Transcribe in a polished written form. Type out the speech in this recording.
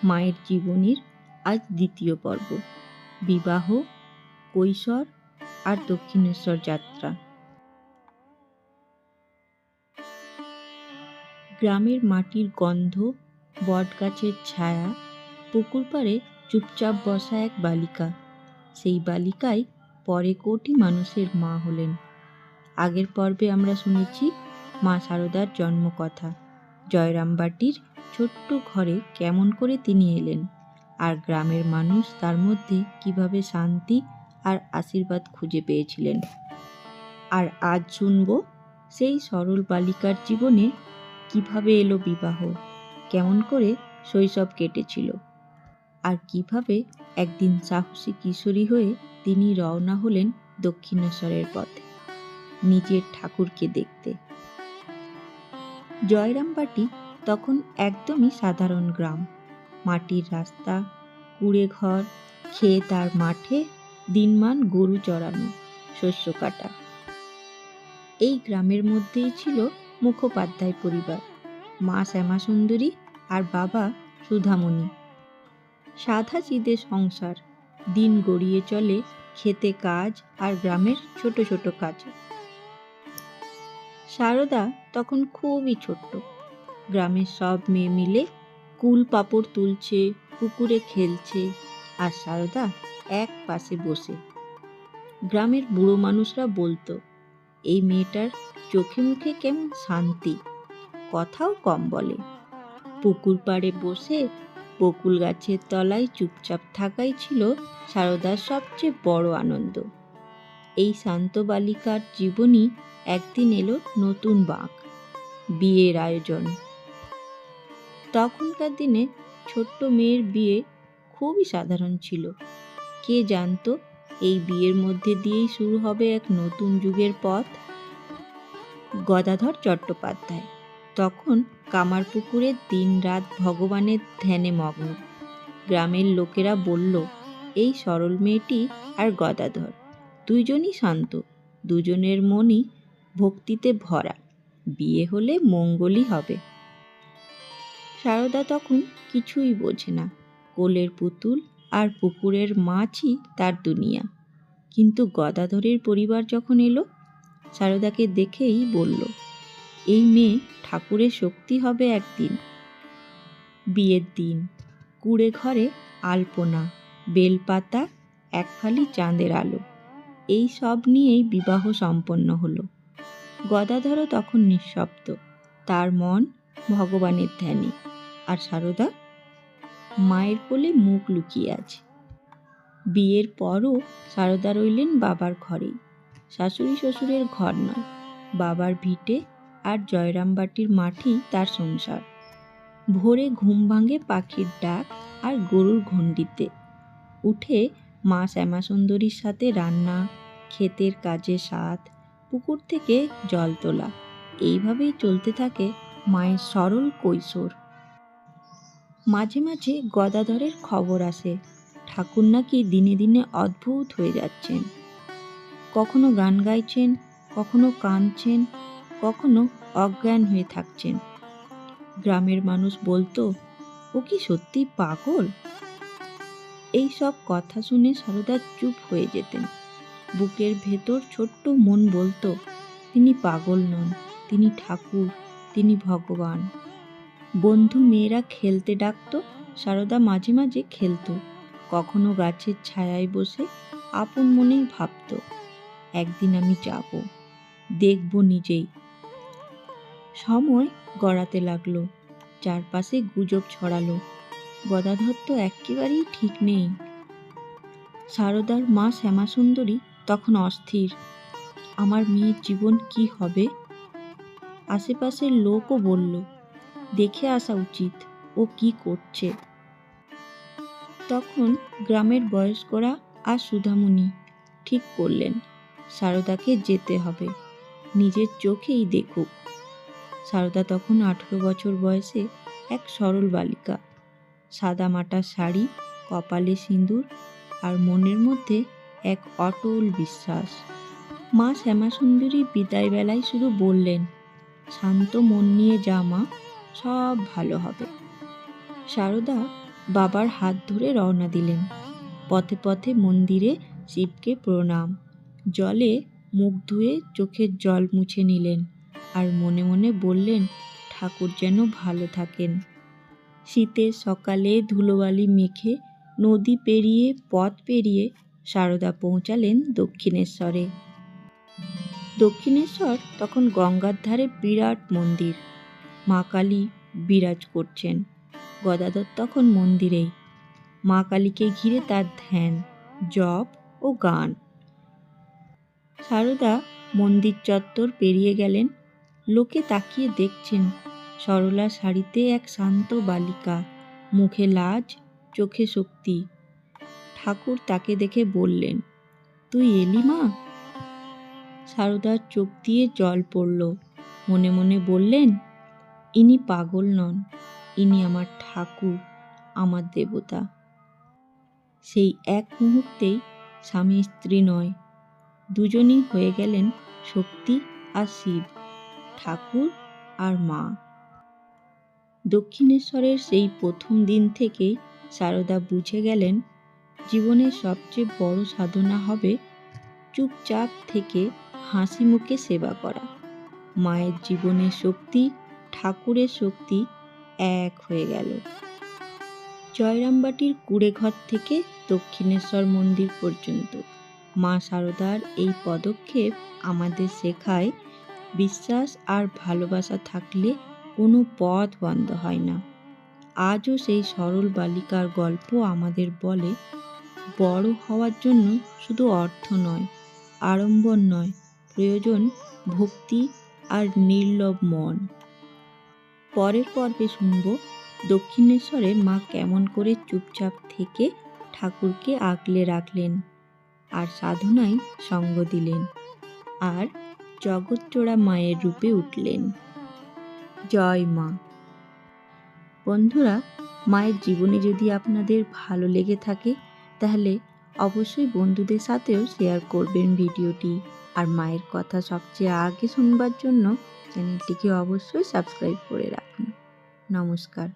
মায়ের জীবনীর আজ দ্বিতীয় পর্ব, বিবাহ, কৈশোর আর দক্ষিণেশ্বর যাত্রা। গ্রামের মাটির গন্ধ, বটগাছের ছায়া, পুকুর পাড়ে চুপচাপ বসা এক বালিকা। সেই বালিকাই পরে কোটি মানুষের মা হলেন। আগের পর্বে আমরা শুনেছি মা শারদার জন্মকথা, জয়রামবাটির ছোট্ট ঘরে কেমন করে তিনি এলেন, আর গ্রামের মানুষ তার মধ্যে কিভাবে শান্তি আর আশীর্বাদ খুঁজে পেয়েছিলেন। আর আজ শুনব সেই সরল বালিকার জীবনে কিভাবে এলো বিবাহ, কেমন করে শৈশব কেটেছিল, আর কিভাবে একদিন সাহসী কিশোরী হয়ে তিনি রওনা হলেন দক্ষিণেশ্বরের পথে, নিজের ঠাকুরকে দেখতে। জয়রামবাটি তখন একদমই সাধারণ গ্রাম। মাটির রাস্তা, কুড়ে ঘর, ক্ষেত আর মাঠে দিনমান গরু চড়ানো, শস্য কাটা। এই গ্রামের মধ্যেই ছিল মুখোপাধ্যায় পরিবার, মা শ্যামাসুন্দরী আর বাবা সুধামণি। সাধাসিধে সংসার, দিন গড়িয়ে চলে খেতে কাজ আর গ্রামের ছোট ছোট কাজে। শারদা তখন খুবই ছোট্ট। গ্রামের সব মেয়ে মিলে কুল পাপড় তুলছে, পুকুরে খেলছে, আর শারদা এক পাশে বসে। গ্রামের বুড়ো মানুষরা বলতো, এই মেয়েটার চোখে মুখে কেমন শান্তি, কথাও কম বলে। পুকুর পাড়ে বসে বকুল গাছের তলায় চুপচাপ থাকাই ছিল শারদার সবচেয়ে বড় আনন্দ। এই শান্ত বালিকার জীবনই একদিন এলো নতুন বাঁক, বিয়ের আয়োজন। তখনকার দিনে ছোট্ট মেয়ের বিয়ে খুবই সাধারণ ছিল। কে জানতো এই বিয়ের মধ্যে দিয়েই শুরু হবে এক নতুন যুগের পথ। গদাধর চট্টোপাধ্যায় তখন কামারপুকুরে দিনরাত ভগবানের ধ্যানে মগ্ন। গ্রামের লোকেরা বলল, এই সরল মেয়েটি আর গদাধর দুইজনই শান্ত, দুজনের মনই ভক্তিতে ভরা, বিয়ে হলে মঙ্গলই হবে। শারদা তখন কিছুই বোঝে না, কোলের পুতুল আর পুকুরের মাছই তার দুনিয়া। কিন্তু গদাধরের পরিবার যখন এলো, শারদাকে দেখেই বলল, এই মেয়ে ঠাকুরের শক্তি হবে একদিন। বিয়ের দিন কুড়ে ঘরে আলপনা, বেলপাতা, এক ফালি চাঁদের আলো, এই সব নিয়েই বিবাহ সম্পন্ন হলো। গদাধরও তখন নিঃশব্দ, তার মন ভগবানের ধ্যানে, আর শারদা মায়ের কোলে মুখ লুকিয়ে আছে। বিয়ের পরও শারদা রইলেন বাবার ঘরেই, শাশুড়ি শ্বশুরের ঘর নয়, বাবার ভিটে আর জয়রামবাটির মাঠেই তার সংসার। ভোরে ঘুম ভাঙে পাখির ডাক আর গরুর ঘণ্ডিতে, উঠে মা শ্যামাসুন্দরীর সাথে রান্না, ক্ষেতের কাজে সাথ, পুকুর থেকে জল তোলা, এইভাবেই চলতে থাকে মায়ের সরল কৈশোর। মাঝে মাঝে গদাধরের খবর আসে, ঠাকুর নাকি দিনে দিনে অদ্ভুত হয়ে যাচ্ছেন। কখনো গান গাইছেন, কখনো কাঁদছেন, কখনো অজ্ঞান হয়ে থাকছেন। গ্রামের মানুষ বলতো, ও কি সত্যি পাগল? এই সব কথা শুনে শারদা চুপ হয়ে যেতেন। বুকের ভেতর ছোট্ট মন বলতো, তিনি পাগল নন, তিনি ঠাকুর, তিনি ভগবান। বন্ধু মেয়েরা খেলতে ডাকতো, শারদা মাঝে মাঝে খেলতো, কখনো গাছের ছায়ায় বসে আপন মনেই ভাবতো, একদিন আমি যাব, দেখব নিজেই। সময় গড়াতে লাগলো, চারপাশে গুজব ছড়ালো, গদাধর তো একেবারেই ঠিক নেই। শারদার মা শ্যামাসুন্দরী তখন অস্থির, আমার মেয়ের জীবন কি হবে? আশেপাশের লোকও বলল, দেখে আসা উচিত, ও কি করছে। তখন গ্রামের বয়স্করা আর সুধামণি ঠিক করলেন, শারদাকে যেতে হবে, নিজের চোখেই দেখুক। শারদা তখন 18 বছর বয়সে এক সরল বালিকা, সাদা মাটা শাড়ি, কপালে সিঁদুর, আর মনের মধ্যে এক অটল বিশ্বাস। মা শ্যামাসুন্দরী বিদায় বেলায় শুধু বললেন, শান্ত মন নিয়ে যা মা, সব ভালো হবে। শারদা বাবার হাত ধরে রওনা দিলেন। পথে পথে মন্দিরে শিবকে প্রণাম, জলে মুখ ধুয়ে চোখের জল মুছে নিলেন আর মনে মনে বললেন, ঠাকুর যেন ভালো থাকেন। শীতের সকালে ধুলোবালি মেখে নদী পেরিয়ে পথ পেরিয়ে সারদা পৌঁছালেন দক্ষিণেশ্বরে। দক্ষিণেশ্বর তখন গঙ্গার ধারে বিরাট মন্দির। মা কালী বিরাজ করছেন। গদাধর তখন মন্দিরেই। মা কালীকে ঘিরে তার ধ্যান, জপ ও গান। সারদা মন্দির চত্বর পেরিয়ে গেলেন। লোকে তাকিয়ে দেখছেন সরলা শাড়িতে এক শান্ত বালিকা, মুখে লাজ, চোখে শক্তি। ঠাকুর তাকে দেখে বললেন, তুই এলি মা? সারদার চোখ দিয়ে জল পড়ল। মনে মনে বললেন, ইনি পাগল নন, ইনি আমার ঠাকুর, আমার দেবতা। সেই এক মুহূর্তেই স্বামী স্ত্রী নয়, দুজনই হয়ে গেলেন শক্তি আর শিব, ঠাকুর আর মা। দক্ষিণেশ্বরের সেই প্রথম দিন থেকেই সারদা বুঝে গেলেন, জীবনের সবচেয়ে বড় সাধনা হবে চুপচাপ থেকে হাসি মুখে সেবা করা। মায়ের জীবনের শক্তি, ঠাকুরের শক্তি এক হয়ে গেল। জয়রামবাটির কুড়েঘর থেকে দক্ষিণেশ্বর মন্দির পর্যন্ত মা সারদার এই পদক্ষেপ আমাদের শেখায়, বিশ্বাস আর ভালোবাসা থাকলে কোনো পথ বন্ধ হয় না। আজও সেই সরল বালিকার গল্প আমাদের বলে, বড় হওয়ার জন্য শুধু অর্থ নয়, আড়ম্বর নয়, প্রয়োজন ভক্তি আর নির্লোভ মন। পরের পর্বে শুনব দক্ষিণেশ্বরে মা কেমন করে চুপচাপ থেকে ঠাকুরকে আগলে রাখলেন আর সাধনায় সঙ্গ দিলেন আর জগৎজোড়া মায়ের রূপে উঠলেন। জয় মা। বন্ধুরা, মায়ের জীবনে যদি আপনাদের ভালো লেগে থাকে তাহলে অবশ্যই বন্ধুদের সাথেও শেয়ার করবেন ভিডিওটি। আর মায়ের কথা সবচেয়ে আগে শুনবার জন্য চ্যানেলটিকে অবশ্যই সাবস্ক্রাইব করে রাখুন। নমস্কার।